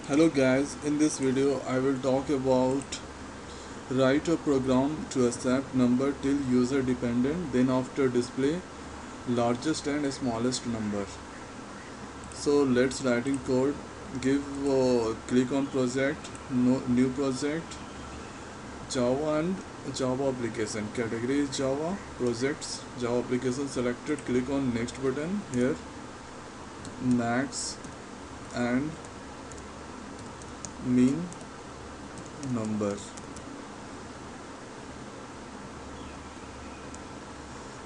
Hello guys, in this video I will talk about write a program to accept number till user dependent, then after display largest and smallest number. So let's write in code. Give click on project, new project, Java and Java application. Category is Java, projects Java application selected. Click on next button here, max and mean number.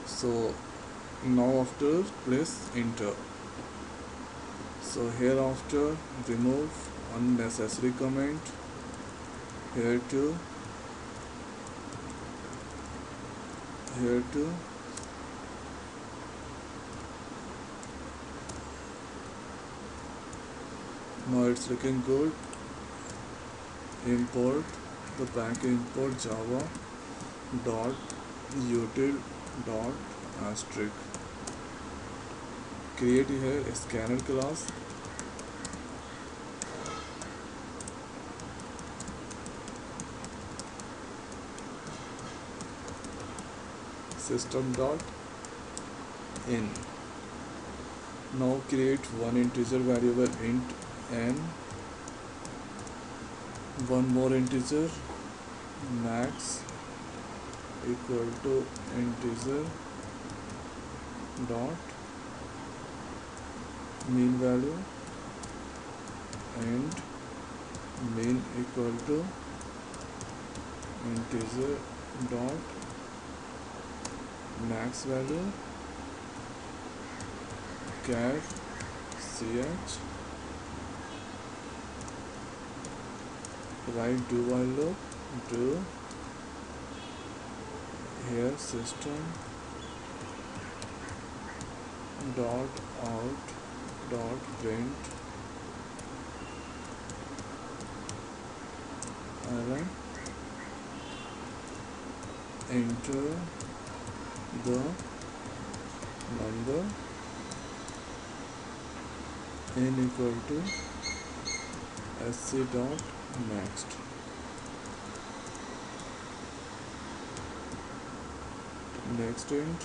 So now after press enter. So hereafter remove unnecessary comment. Here to now it's looking good. Import the bank, import java dot util dot asterisk. Create here a scanner class. System dot in. Now create one integer variable int n, one more integer max equal to integer dot mean value and mean equal to integer dot max value char ch. Write do while loop, do here system dot out dot print ln, enter the number n equal to sc dot next. Next int,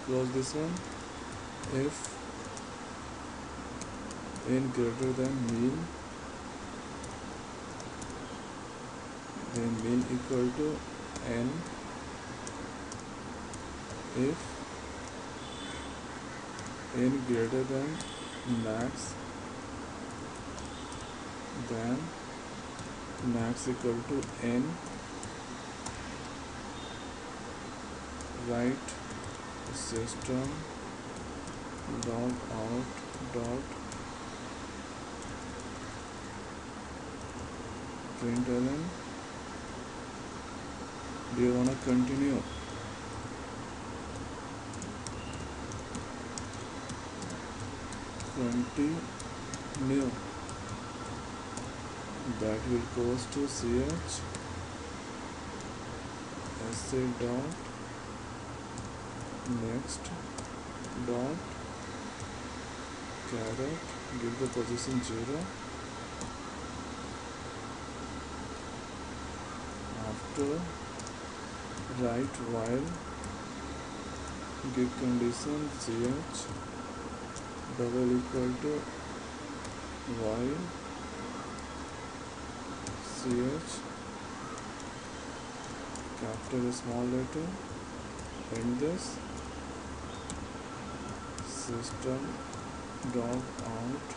close this one. If n greater than mean, then mean equal to n. If n greater than max, then max equal to n. Write system dot out dot println. Do you wanna continue? Continue. That will goes to ch sc dot next dot caret, give the position 0. After write while, give condition ch double equal to while ch capital small letter, and this system dot out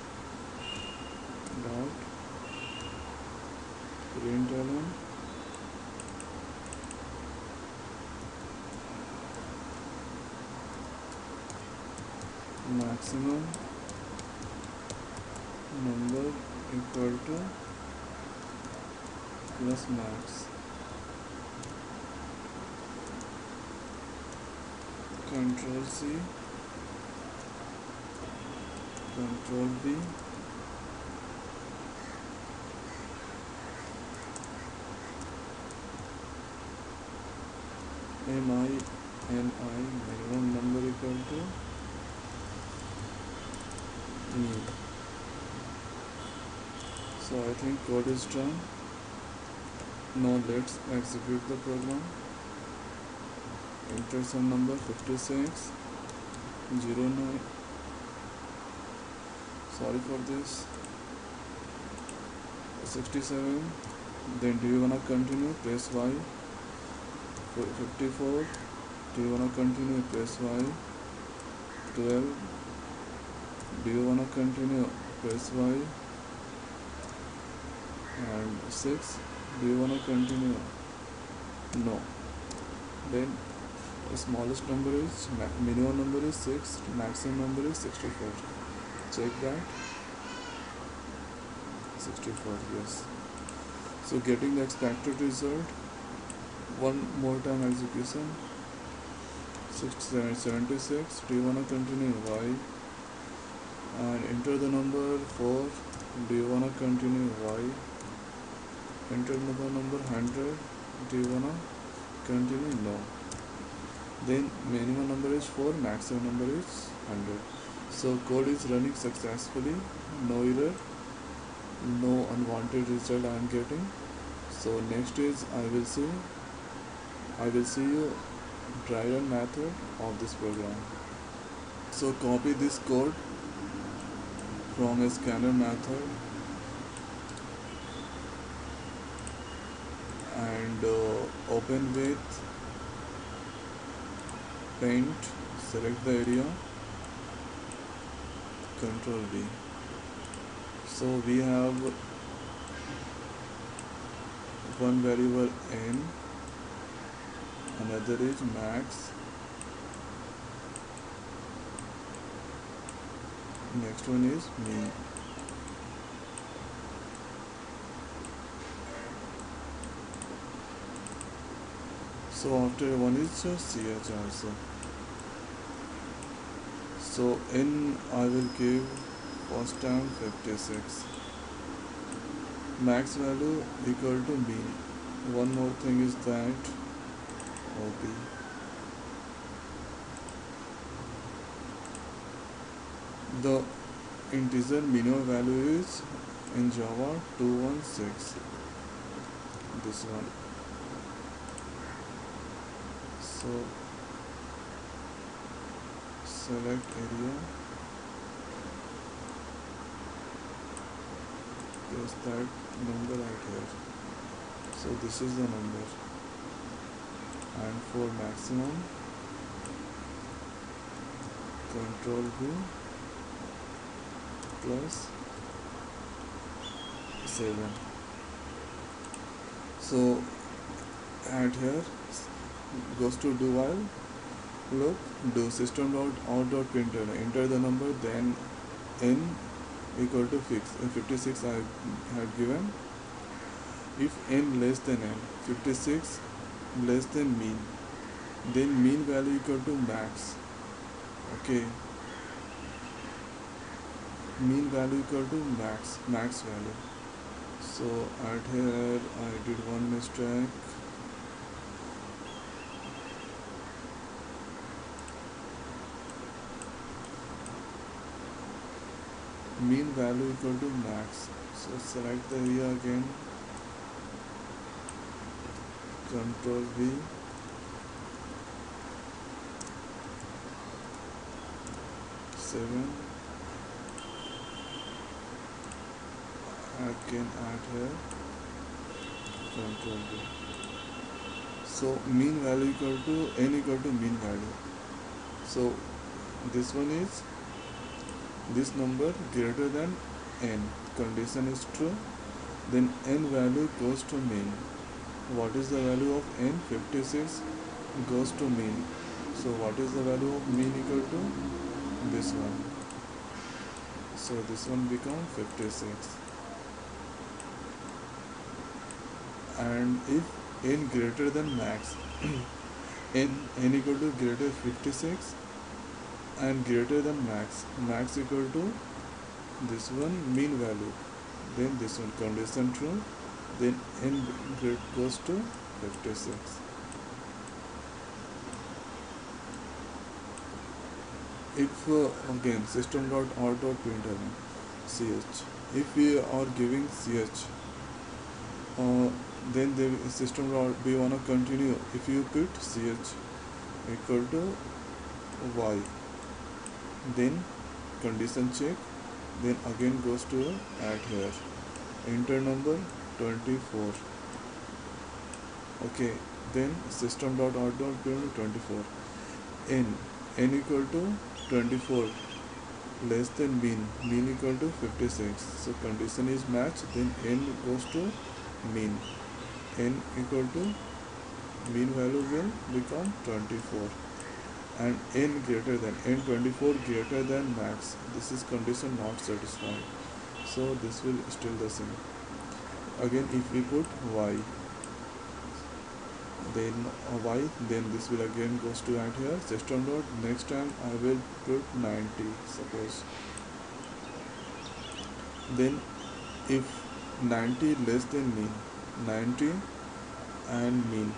dot println maximum number equal to plus max. Control C, Control V, minimum number equal to mean. So I think code is done. Now let's execute the program. Enter some number 56 09. Sorry for this. 67. Then do you wanna continue? Press Y. 54. Do you wanna continue? Press Y. 12. Do you wanna continue? Press Y. And 6. Do you wanna continue? No. Then the smallest number is minimum number is 6, maximum number is 64. Check that. 64, yes. So getting the expected result. One more time execution. 76. Do you wanna continue? Y. And enter the number 4. Do you wanna continue? Y. Enter the number 100. Do you wanna continue? No. Then minimum number is 4, maximum number is 100. So code is running successfully, no error, no unwanted result I am getting. So next is I will see you dry run method of this program. So copy this code from a scanner method and open with paint, select the area, Control V. So we have one variable n, another is max, next one is mean. So after one is ch also. So n I will give first time 56. Max value equal to mean. One more thing is that OP. The integer minimum value is in Java 216. This one. So select area, paste that number right here. So this is the number, and for maximum, Control V plus 7. So add here, goes to do while. Look, do system.out.println, enter the number, then n equal to 56 I had given. If n less than n, 56 less than mean, then mean value equal to max. Okay, mean value equal to max value. So at here I did one mistake. Mean value equal to max. So select the area again, Control V, again add here, Control V. So mean value equal to n equal to mean value. So this one is this number greater than n, condition is true, then n value goes to mean. What is the value of n? 56 goes to mean. So what is the value of mean equal to? This one. So this one becomes 56. And if n greater than max, n equal to greater 56 and greater than max equal to this one mean value, then this one condition true, then n goes to 56. if again system.out.println ch, if we are giving ch, uh, then the system dot we wanna continue. If you put ch equal to y, then condition check, then again goes to add here, enter number 24. Okay, then system.out.println 24, n equal to 24 less than mean equal to 56, so condition is matched, then n goes to mean, n equal to mean value will become 24, and n greater than n24 greater than max, this is condition not satisfied, so this will still the same. Again if we put y, then y, then this will again goes to add here system dot, next time I will put 90 suppose, then if 90 less than mean, 90 and mean,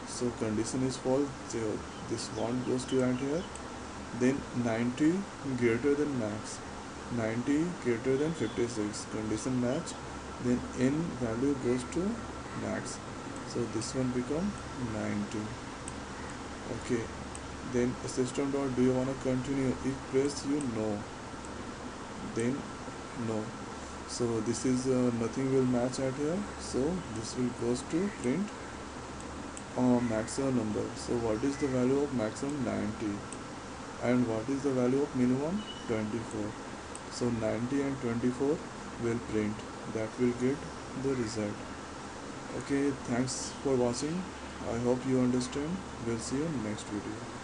so condition is false, so this one goes to add here, then 90 greater than max, 90 greater than 56, condition match, then n value goes to max, so this one become 90. Okay, then system dot do you want to continue, if press you no, then no, so this is nothing will match at here, so this will goes to print maximum number. So what is the value of maximum? 90, and what is the value of minimum? 24. So 90 and 24 will print, that will get the result. Okay, thanks for watching, I hope you understand, we'll see you in next video.